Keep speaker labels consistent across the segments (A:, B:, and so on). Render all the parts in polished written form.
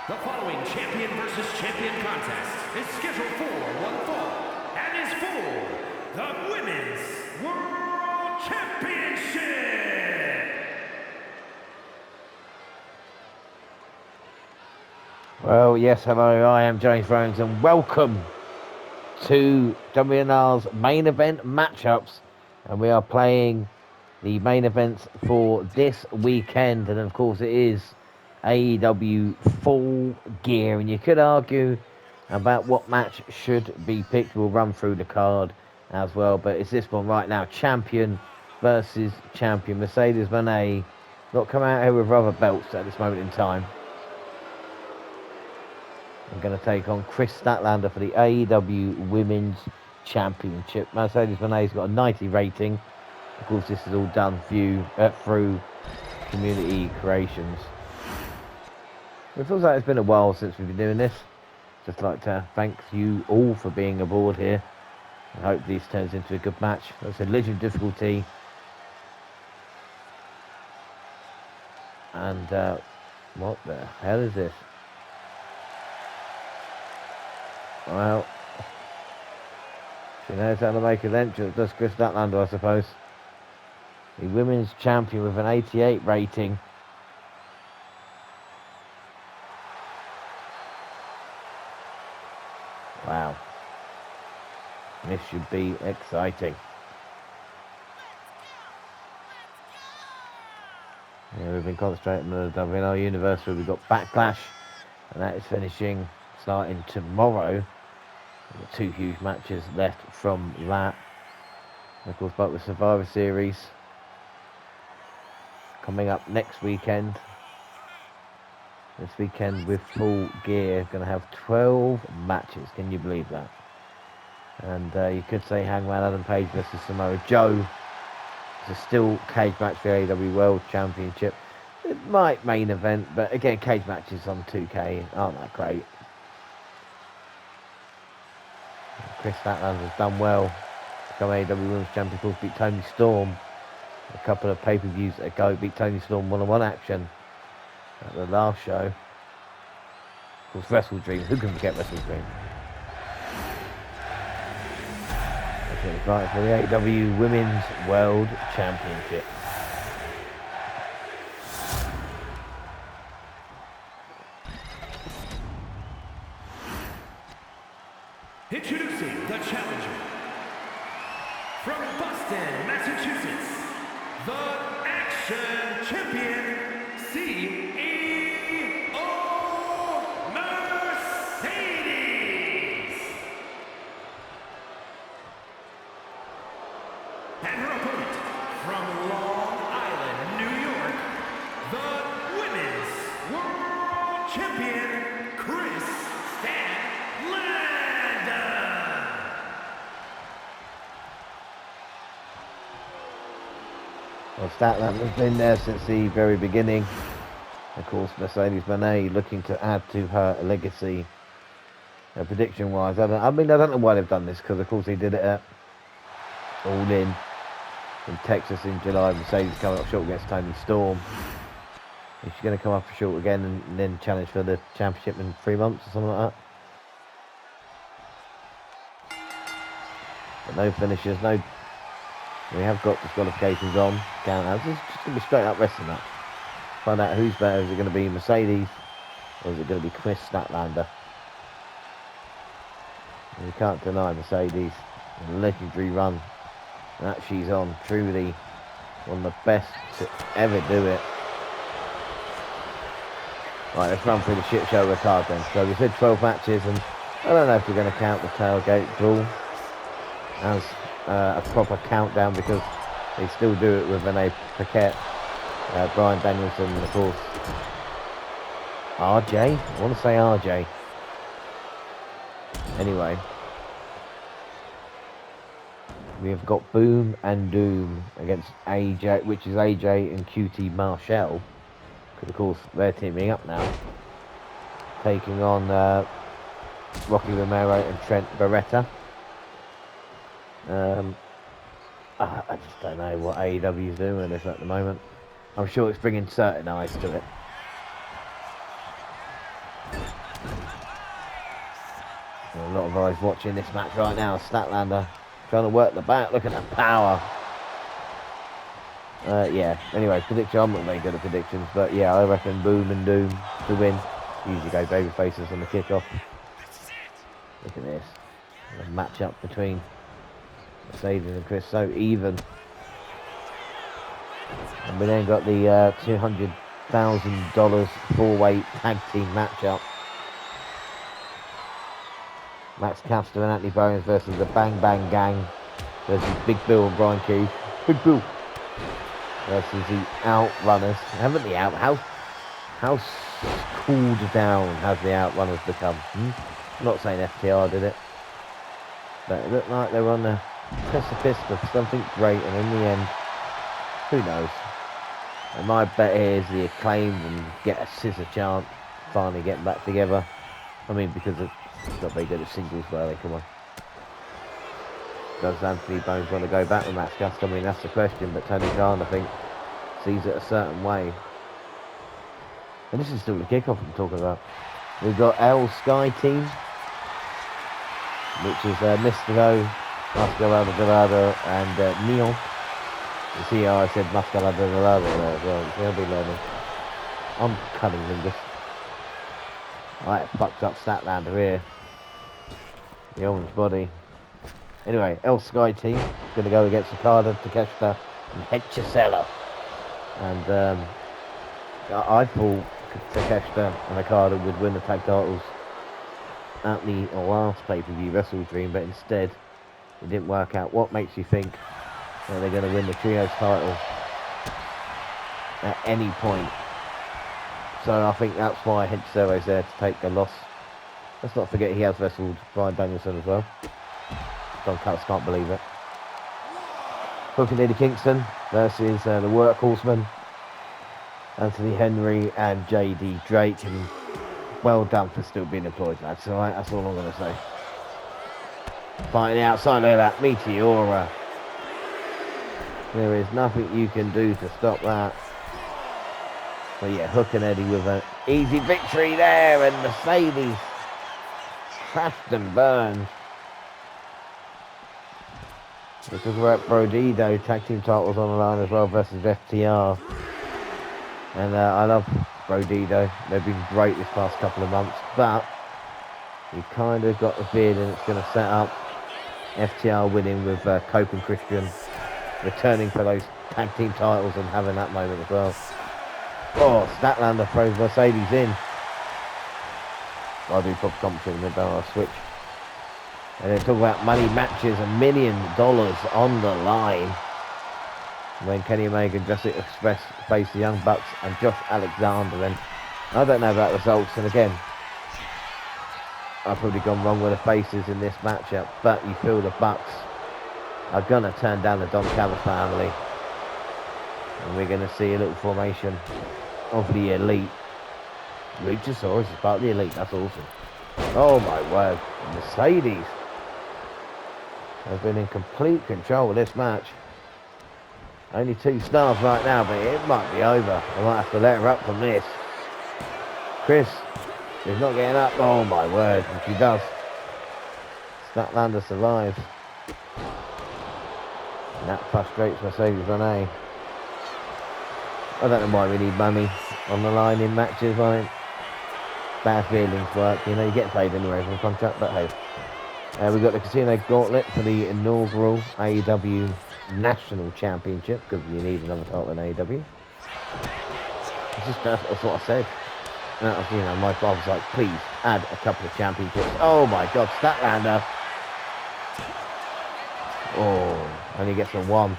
A: The following champion versus champion contest is scheduled for one fall and is for the Women's World Championship.
B: Well, yes, hello, I am James Rhodes and welcome to WNR's main event matchups. And we are playing the main events for this weekend. And of course it is AEW Full Gear. And you could argue about what match should be picked. We'll run through the card as well. But it's this one right now. Champion versus champion. Mercedes Mone not come out here with rubber belts at this moment in time. I'm going to take on Kris Statlander for the AEW Women's Championship. Mercedes Mone's got a 90 rating. Of course, this is all done through Community Creations. It feels like it's been a while since we've been doing this. Just like to thank you all for being aboard here. I hope this turns into a good match. That's a legend difficulty. And what the hell is this? Well, she knows how to make an entrance, does Kris Statlander, I suppose. The women's champion with an 88 rating. Wow. This should be exciting. Yeah, we've been concentrating on the WNR universe where we've got Backlash, and that is finishing, starting tomorrow. We've got two huge matches left from that. And of course, back with Survivor Series coming up next weekend. This weekend with Full Gear, going to have 12 matches. Can you believe that? And you could say Hangman Adam Page versus Samoa Joe. It's a still cage match for the AEW World Championship. It might main event, but again, cage matches on 2K aren't that great. Kris Statlander has done well to become AEW Women's Champion. Of course, beat Toni Storm a couple of pay-per-views ago. Beat Toni Storm one-on-one action at the last show. Of course, Wrestle Dream. Who can forget Wrestle Dream? That's right for the AEW Women's World Championship.
A: Introducing the challenger from Boston, Massachusetts, the Action Champion, CEO Mercedes. And her opponent from Long Island, New York, the Women's World Champion, Kris Statlander.
B: Well, Statlander's been there since the very beginning. Of course, Mercedes Mone looking to add to her legacy. Prediction-wise, I don't know why they've done this, because of course they did it at All In Texas in July. Mercedes coming up short against Toni Storm. Is she going to come up short again and then challenge for the championship in 3 months or something like that? But no finishes, no. We have got disqualifications on. Countouts. It's just going to be straight up wrestling match. Find out who's better. Is it going to be Mercedes or is it going to be Kris Statlander? And you can't deny Mercedes the legendary run that she's on. Truly one of the best to ever do it. Right, let's run through the shit show of the card then. So we said 12 matches, and I don't know if we're going to count the tailgate brawl as a proper countdown, because they still do it with Renee Paquette, Brian Danielson, and of course RJ. I want to say RJ. Anyway, we have got Boom and Doom against AJ, which is AJ and QT Marshall. Because of course they're teaming up now, taking on Rocky Romero and Trent Beretta. I just don't know what AEW is doing with this at the moment. I'm sure it's bringing certain eyes to it. A lot of eyes watching this match right now. Statlander trying to work the back. Look at that power. Yeah, anyway, prediction. I'm not very good at predictions, but yeah, I reckon Boom and Doom to win. Usually go baby faces on the kickoff. Look at this. A match up between Mercedes and Kris, so even. And we then got the $200,000 four-way tag team matchup. Max Caster and Anthony Bowens versus the Bang Bang Gang versus Big Bill and Brian Keith. Big Bill versus the Outrunners. Haven't the how cooled down has the Outrunners become? I'm not saying FTR did it, but it looked like they were on the precipice of something great, and in the end, who knows? And my bet is the Acclaimed and get a scissor chant, finally getting back together. I mean, because it's not very good at singles, were they? Come on. Does Anthony Bowens want to go back with Max Caster? I mean, that's the question, but Tony Khan, I think, sees it a certain way. And this is still the kickoff I'm talking about. We've got L Sky Team, which is Mystico, Mascarada Dorado, and Neon. You see how I said Mascarada Dorado there as well. They'll be learning. I'm cutting lingus. Alright, fucked up Statlander here. The orange body. Anyway, El Sky Team going to go against Okada, Takeshita, and Hechicella. And I thought Takeshita and Okada would win the tag titles at the last pay-per-view Wrestle Dream, but instead it didn't work out. What makes you think that they're going to win the trios title at any point? So I think that's why Henchicero's there to take the loss. Let's not forget he has wrestled Bryan Danielson as well. Don Callis can't believe it. Hook and Eddie Kingston versus the Workhorsemen, Anthony Henry and JD Drake. And well done for still being employed, lads. Alright, that's all I'm going to say. Fighting outside of that Meteora. There is nothing you can do to stop that. But yeah, Hook and Eddie with an easy victory there, and Mercedes crashed and burned. Because we're at Brodido, tag team titles on the line as well versus FTR. And I love Brodido. They've been great this past couple of months, but you kind of got the feeling it's going to set up FTR winning with Cope and Christian returning for those tag team titles and having that moment as well. Oh, Statlander throws Mercedes in. I'll do proper commentary in a minute, I'll switch. And then talk about money matches, $1 million on the line. When Kenny Omega and Jurassic Express face the Young Bucks and Josh Alexander. And I don't know about results, and again, I've probably gone wrong with the faces in this matchup, but you feel the Bucks are going to turn down the Don Callis family. And we're going to see a little formation of the Elite. Luchasaurus is part of the Elite, that's awesome. Oh my word, Mercedes has been in complete control of this match. Only 2 stars right now, but it might be over. I might have to let her up from this. Kris is not getting up. Oh my word, and she does. Statlander survives. And that frustrates Mercedes Mone. I don't know why we need money on the line in matches, right? Bad feelings work, you know, you get paid anyway from a contract, but hey. We've got the Casino Gauntlet for the inaugural AEW National Championship, because you need another title in AEW. That's what I said. You know, my father's like, please add a couple of championships. Oh my god, Statlander. Oh, only gets a 1.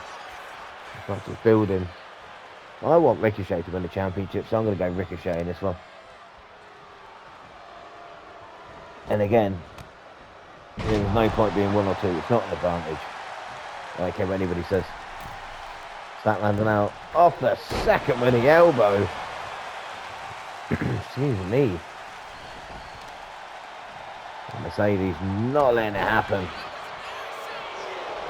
B: That's his building. I want Ricochet to win the championship, so I'm going to go Ricochet in this one. And again, there's no point being 1 or 2. It's not an advantage. I don't care what anybody says. Statlander now off the second winning elbow. Excuse me. Mercedes not letting it happen.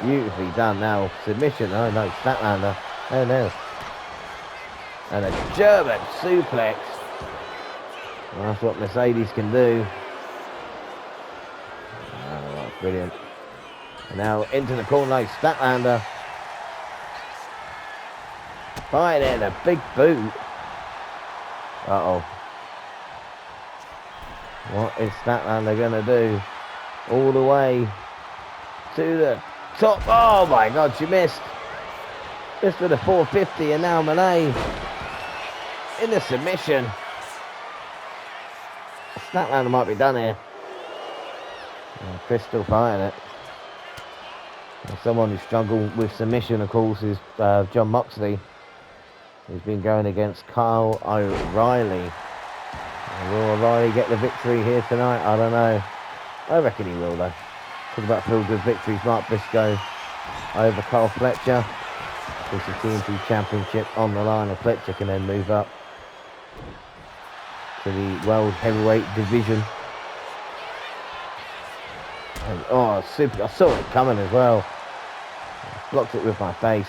B: Beautifully done now. Submission. Oh no, Statlander. Oh no. And a German suplex. Well, that's what Mercedes can do. Brilliant. And now into the corner like Statlander. Right there, the big boot. Uh-oh. What is Statlander going to do? All the way to the top. Oh my God, she missed. Missed with a 450, and now Mone in the submission. Statlander might be done here. Kris still fighting it. And someone who struggled with submission, of course, is John Moxley. He's been going against Kyle O'Reilly. Will O'Reilly get the victory here tonight? I don't know. I reckon he will, though. Talk about feel-good victories. Mark Briscoe over Carl Fletcher. There's the TNT Championship on the line, and Fletcher can then move up to the World Heavyweight Division. And, oh, super! I saw it coming as well. Blocked it with my face.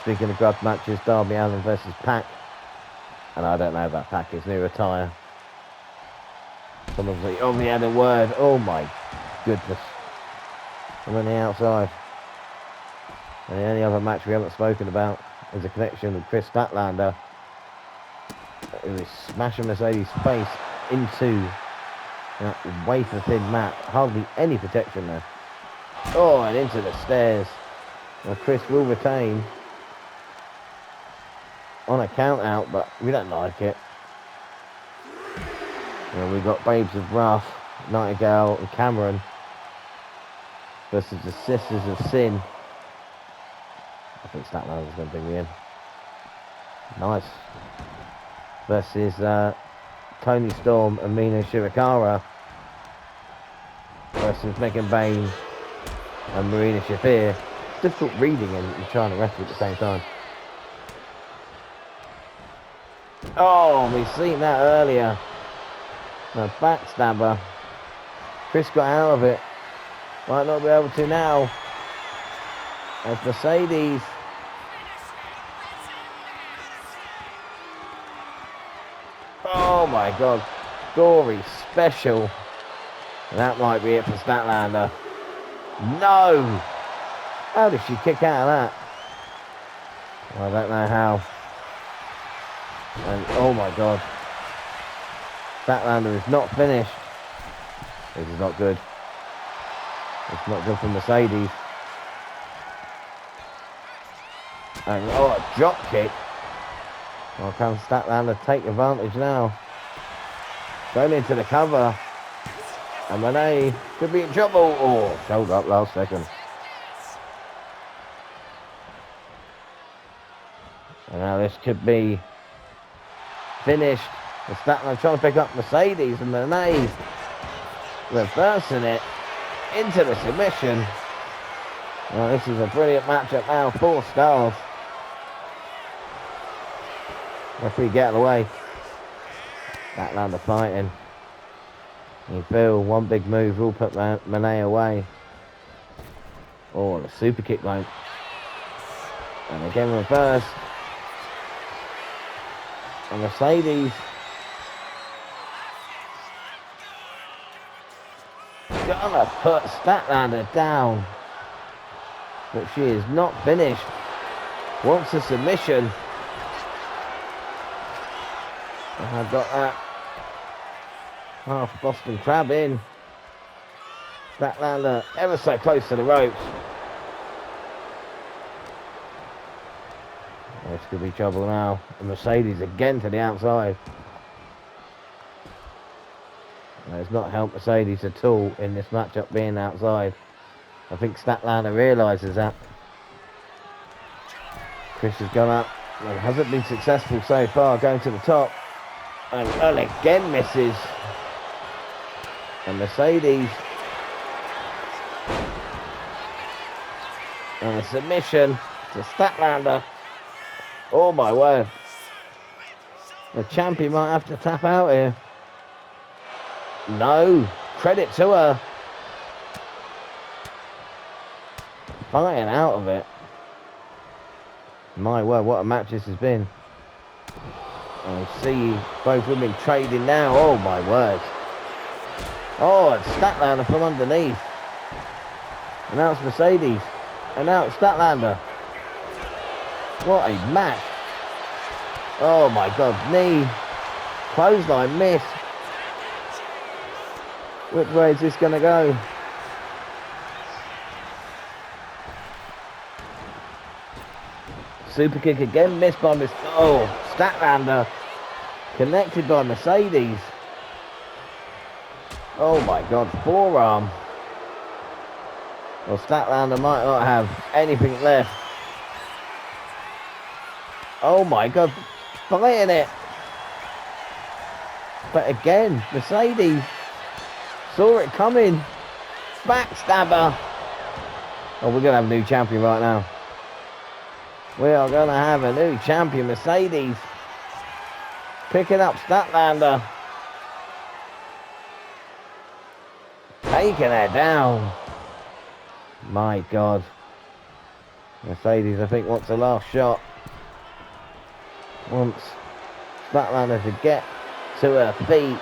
B: Speaking of grudge matches, Darby Allin versus Pac. And I don't know about Pac, his new attire. Someone's like, oh, he had a word. Oh my goodness. I'm on the outside. And the only other match we haven't spoken about is a connection with Kris Statlander, who is smashing Mercedes' face into that wafer-thin mat. Hardly any protection there. Oh, and into the stairs. Now Kris will retain on a count out, but we don't like it. We've got Babes of Wrath, Nightingale and Cameron versus the Sisters of Sin. I think Statlander's going to bring me in. Nice. Versus Tony Storm and Mina Shirakawa versus Megan Bain and Marina Shafir. It's difficult reading and trying to wrestle at the same time. Oh, we've seen that earlier. A backstabber. Kris got out of it. Might not be able to now. As Mercedes. Oh my God. Gory special. And that might be it for Statlander. No! How did she kick out of that? Well, I don't know how. And oh my God. Statlander is not finished. This is not good. It's not good for Mercedes. And oh, a drop kick. Well, can Statlander take advantage now? Going into the cover. And Mone could be in trouble. Oh, showed up last second. And now this could be finished. The Statlander trying to pick up Mercedes, and Mone reversing it into the submission. Well, this is a brilliant matchup now. 4 stars. Referee, get out of the way. Statlander fighting. You feel one big move will put Mone away. Oh, the super kick line. And again reversed. And Mercedes gonna put Statlander down. But she is not finished. Wants a submission. And I've got that half Boston Crab in. Statlander ever so close to the ropes. This could be trouble now. And Mercedes again to the outside. And it's not helped Mercedes at all in this matchup being outside. I think Statlander realises that. Kris has gone up and hasn't been successful so far going to the top. And again misses. And Mercedes. And a submission to Statlander. Oh my word. The champion might have to tap out here. No. Credit to her. Fighting out of it. My word, what a match this has been. I see both women trading now. Oh my word. Oh, it's Statlander from underneath. And now it's Mercedes. And now it's Statlander. What a match. Oh my God, knee. Clothesline miss. Which way is this going to go? Super kick again, missed by Statlander. Connected by Mercedes. Oh my God, forearm. Well, Statlander might not have anything left. Oh my God, fighting it. But again, Mercedes saw it coming. Backstabber. Oh, we're going to have a new champion right now. We are going to have a new champion, Mercedes. Picking up Statlander. Taking her down. My God. Mercedes, I think, wants the last shot. Wants Statlander to get to her feet.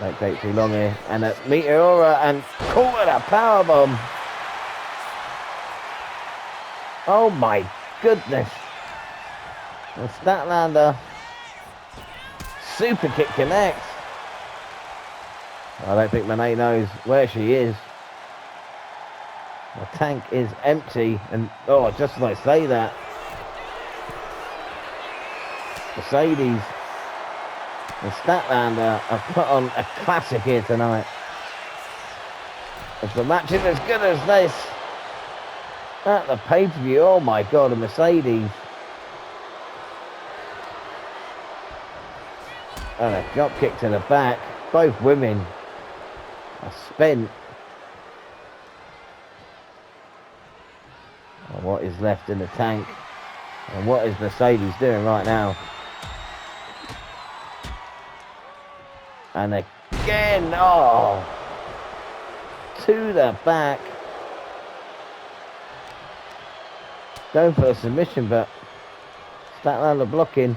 B: Don't take too long here. And a Meteora and caught her a powerbomb. Oh my goodness. And Statlander. Super kick connects. I don't think Mone knows where she is. The tank is empty. And oh, just as I say that, Mercedes and Statlander have put on a classic here tonight. If the match is as good as this at the pay-per-view, oh my God, a Mercedes. And a drop kick to the back. Both women are spent. And what is left in the tank? And what is Mercedes doing right now? And again, oh, to the back. Going for a submission, but Statlander blocking.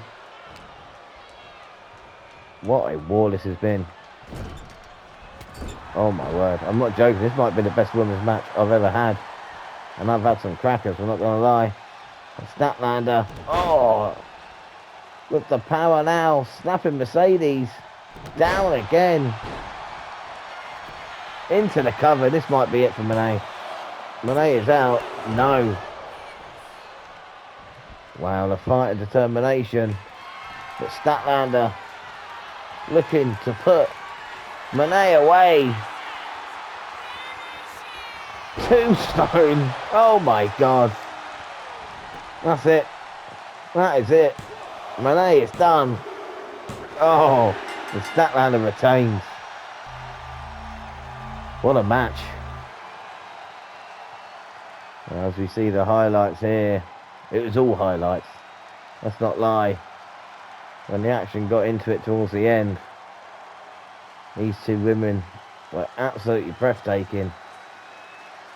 B: What a war this has been. Oh my word, I'm not joking, this might be the best women's match I've ever had. And I've had some crackers, I'm not going to lie. And Statlander, oh, with the power now, snapping Mercedes. Down again. Into the cover. This might be it for Mone. Mone is out. No. Wow, the fight of determination. But Statlander looking to put Mone away. Tombstone. Oh my God. That's it. That is it. Mone is done. Oh. The Statlander retains. What a match. As we see the highlights here, it was all highlights. Let's not lie. When the action got into it towards the end, these two women were absolutely breathtaking.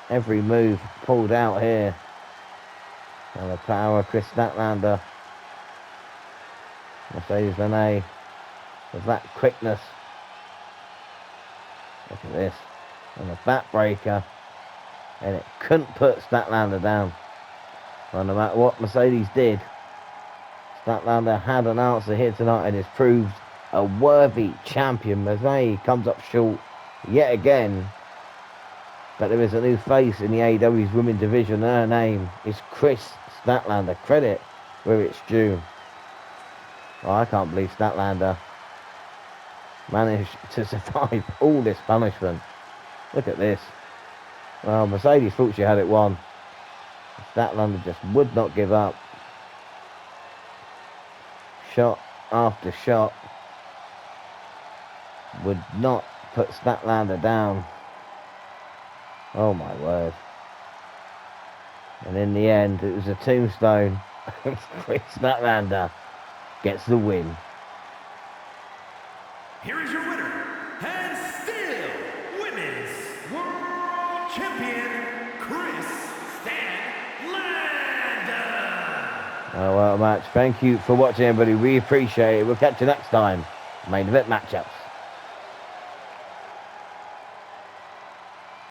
B: Every move pulled out here. And the power of Kris Statlander. Mercedes Mone. With that quickness. Look at this. And the backbreaker. And it couldn't put Statlander down. Well, no matter what Mercedes did, Statlander had an answer here tonight and has proved a worthy champion. Mone comes up short yet again. But there is a new face in the AEW's women's division. Her name is Kris Statlander. Credit where it's due. Well, I can't believe Statlander managed to survive all this punishment. Look at this. Well, Mercedes thought she had it won. Statlander just would not give up. Shot after shot. Would not put Statlander down. Oh my word. And in the end, it was a tombstone. Kris Statlander gets the win.
A: Here is your winner, and still Women's World Champion, Kris Statlander.
B: Oh, well, match. Thank you for watching, everybody. We appreciate it. We'll catch you next time. Main event matchups.